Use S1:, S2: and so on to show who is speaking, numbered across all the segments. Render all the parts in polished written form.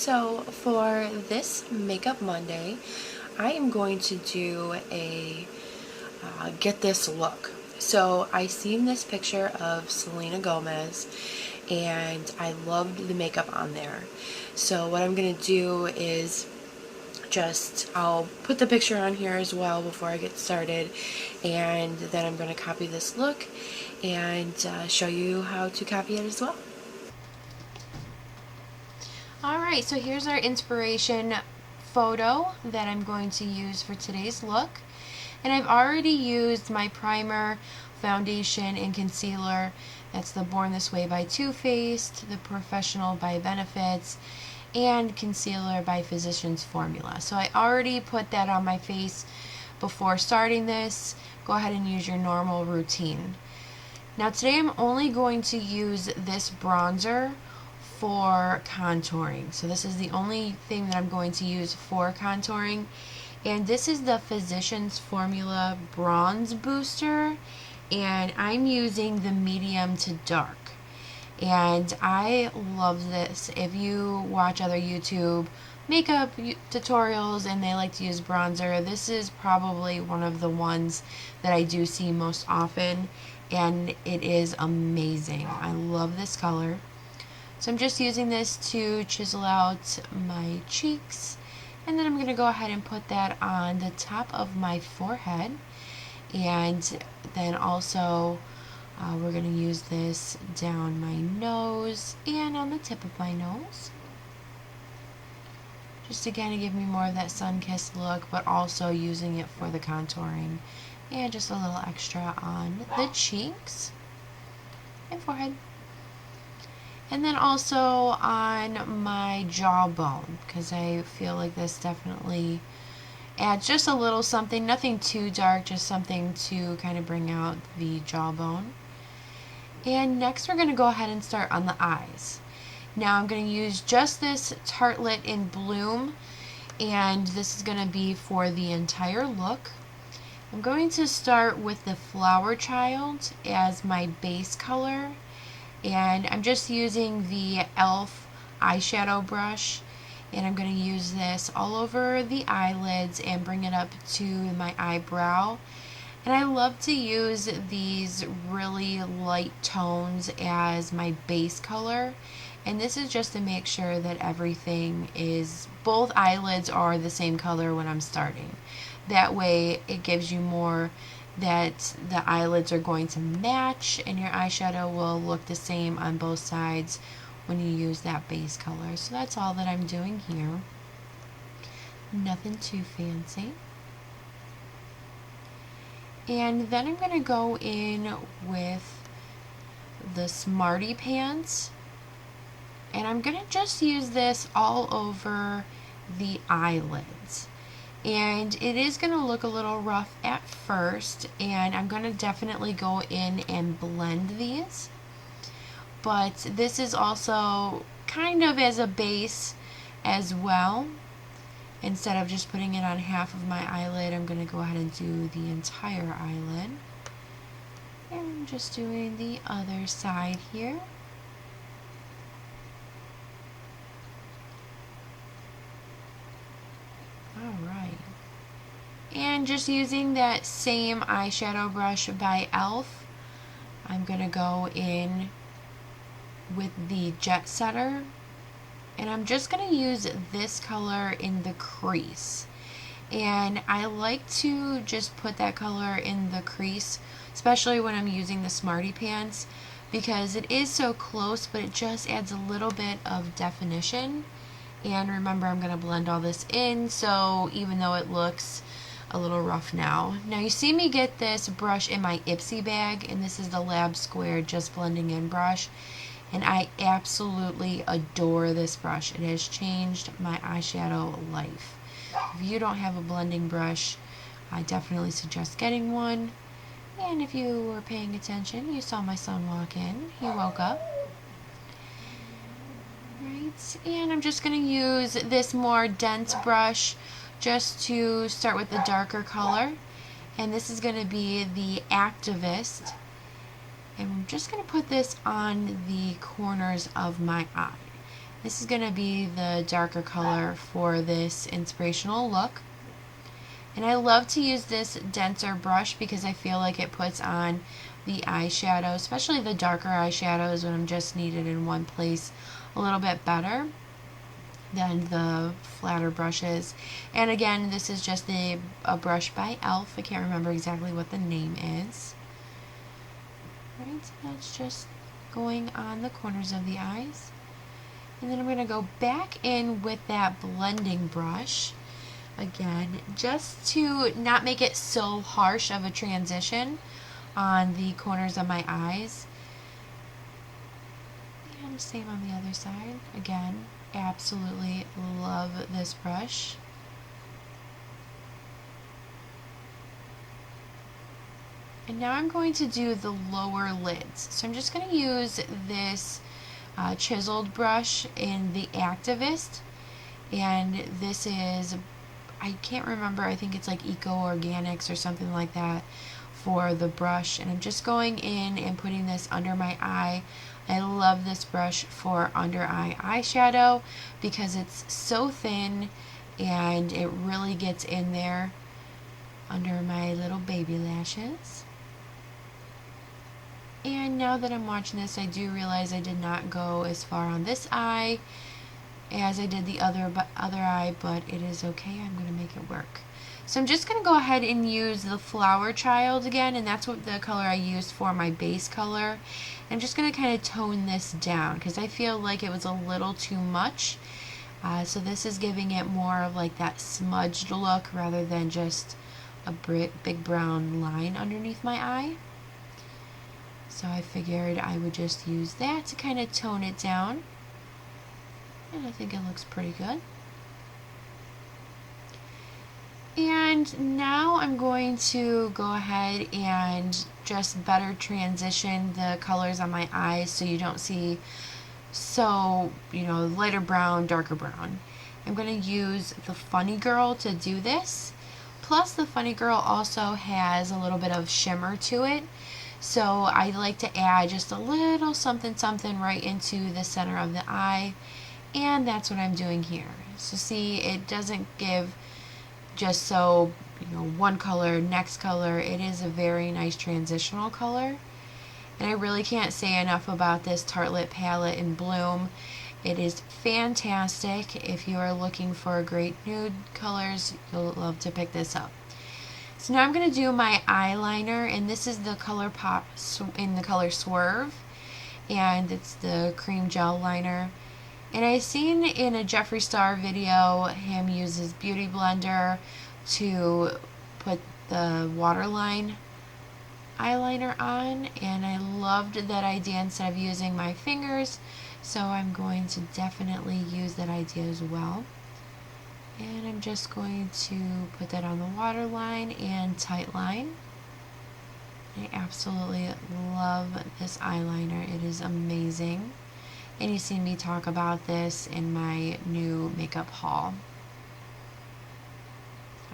S1: So for this Makeup Monday, I am going to do a get this look. So I seen this picture of Selena Gomez and I loved the makeup on there. So what I'm going to do is I'll put the picture on here as well before I get started, and then I'm going to copy this look and show you how to copy it as well. Alright, so here's our inspiration photo that I'm going to use for today's look. And I've already used my primer, foundation, and concealer. That's the Born This Way by Too Faced, the Professional by Benefits, and concealer by Physicians Formula. So I already put that on my face before starting this. Go ahead and use your normal routine. Now today I'm only going to use this bronzer for contouring. So this is the only thing that I'm going to use for contouring. And this is the Physicians Formula Bronze Booster. And I'm using the medium to dark. And I love this. If you watch other YouTube makeup tutorials and they like to use bronzer, this is probably one of the ones that I do see most often. And it is amazing. I love this color. So I'm just using this to chisel out my cheeks, and then I'm going to go ahead and put that on the top of my forehead, and then also we're going to use this down my nose and on the tip of my nose, just to kind of give me more of that sun-kissed look, but also using it for the contouring, and just a little extra on the cheeks and forehead. And then also on my jawbone, because I feel like this definitely adds just a little something, nothing too dark, just something to kind of bring out the jawbone. And next we're going to go ahead and start on the eyes. Now I'm going to use just this Tartelette in Bloom, and this is going to be for the entire look. I'm going to start with the Flower Child as my base color. And I'm just using the e.l.f. eyeshadow brush, and I'm going to use this all over the eyelids and bring it up to my eyebrow. And I love to use these really light tones as my base color, and this is just to make sure that everything is, both eyelids are the same color when I'm starting. That way it gives you more that the eyelids are going to match, and your eyeshadow will look the same on both sides when you use that base color. So that's all that I'm doing here. Nothing too fancy. And then I'm going to go in with the Smarty Pants, and I'm going to just use this all over the eyelids. And it is going to look a little rough at first, and I'm going to definitely go in and blend these. But this is also kind of as a base as well. Instead of just putting it on half of my eyelid, I'm going to go ahead and do the entire eyelid. And I'm just doing the other side here. Alright. And just using that same eyeshadow brush by e.l.f., I'm going to go in with the Jet Setter, and I'm just going to use this color in the crease. And I like to just put that color in the crease, especially when I'm using the Smarty Pants, because it is so close, but it just adds a little bit of definition. And remember, I'm going to blend all this in, so even though it looks a little rough now. Now you see me get this brush in my Ipsy bag, and this is the Lab Square Just Blending In brush. And I absolutely adore this brush. It has changed my eyeshadow life. If you don't have a blending brush, I definitely suggest getting one. And if you were paying attention, you saw my son walk in. He woke up. Right, and I'm just going to use this more dense brush just to start with the darker color. And this is going to be the Activist. And I'm just going to put this on the corners of my eye. This is going to be the darker color for this inspirational look. And I love to use this denser brush because I feel like it puts on the eyeshadow, especially the darker eyeshadows when I'm just needed in one place, a little bit better than the flatter brushes. And again, this is just a brush by e.l.f. I can't remember exactly what the name is. Right, so that's just going on the corners of the eyes. And then I'm going to go back in with that blending brush again, just to not make it so harsh of a transition on the corners of my eyes. And same on the other side. Again, absolutely love this brush. And now I'm going to do the lower lids. So I'm just going to use this chiseled brush in the Activist. And this is, I can't remember, I think it's like Eco Organics or something like that for the brush. And I'm just going in and putting this under my eye. I love this brush for under eye eyeshadow because it's so thin and it really gets in there under my little baby lashes. And now that I'm watching this, I do realize I did not go as far on this eye as I did the other eye, but it is okay. I'm going to make it work. So I'm just going to go ahead and use the Flower Child again, and that's what the color I used for my base color. I'm just going to kind of tone this down because I feel like it was a little too much. So this is giving it more of like that smudged look rather than just a big brown line underneath my eye. So I figured I would just use that to kind of tone it down. And I think it looks pretty good. And now I'm going to go ahead and just better transition the colors on my eyes so you don't see so, lighter brown, darker brown. I'm going to use the Funny Girl to do this. Plus the Funny Girl also has a little bit of shimmer to it. So I like to add just a little something right into the center of the eye. And that's what I'm doing here. So see, it doesn't give just so, one color, next color. It is a very nice transitional color. And I really can't say enough about this Tartelette palette in Bloom. It is fantastic. If you are looking for great nude colors, you'll love to pick this up. So now I'm going to do my eyeliner, and this is the ColourPop in the color Swerve, and it's the cream gel liner. And I seen in a Jeffree Star video him use his beauty blender to put the waterline eyeliner on, and I loved that idea instead of using my fingers, so I'm going to definitely use that idea as well. And I'm just going to put that on the waterline and tight line. I absolutely love this eyeliner. It is amazing. And you've seen me talk about this in my new makeup haul.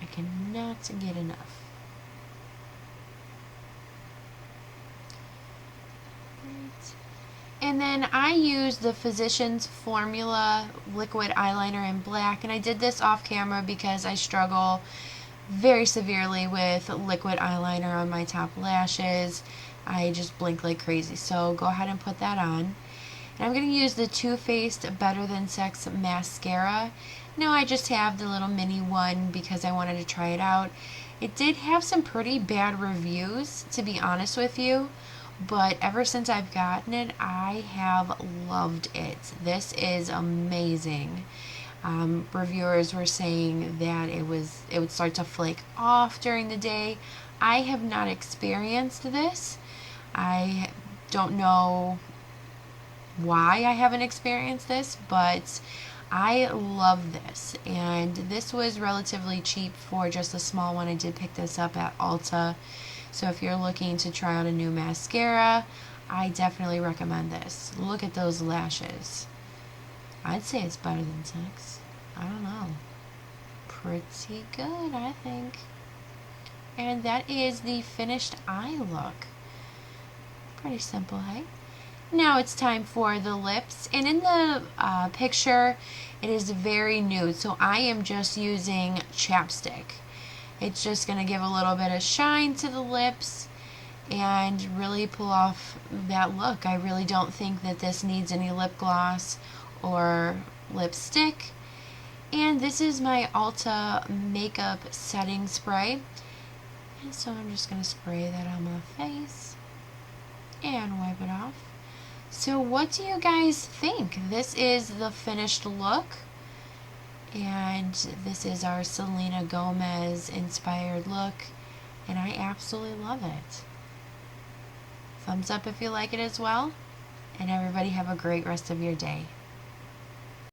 S1: I cannot get enough. And then I use the Physicians Formula liquid eyeliner in black, and I did this off camera because I struggle very severely with liquid eyeliner on my top lashes. I just blink like crazy, so go ahead and put that on. And I'm going to use the Too Faced Better Than Sex mascara. Now I just have the little mini one because I wanted to try it out. It did have some pretty bad reviews, to be honest with you. But ever since I've gotten it, I have loved it. This is amazing. Reviewers were saying that it would start to flake off during the day. I have not experienced this. I don't know why I haven't experienced this, but I love this. And this was relatively cheap for just a small one. I did pick this up at Ulta. So if you're looking to try out a new mascara, I definitely recommend this. Look at those lashes. I'd say it's better than sex. I don't know. Pretty good, I think. And that is the finished eye look. Pretty simple, hey? Now it's time for the lips, and in the picture it is very nude, so I am just using chapstick. It's just going to give a little bit of shine to the lips and really pull off that look. I really don't think that this needs any lip gloss or lipstick. And this is my Ulta makeup setting spray. And so I'm just going to spray that on my face and wipe it off. So what do you guys think? This is the finished look. And this is our Selena Gomez inspired look. And I absolutely love it. Thumbs up if you like it as well. And everybody have a great rest of your day.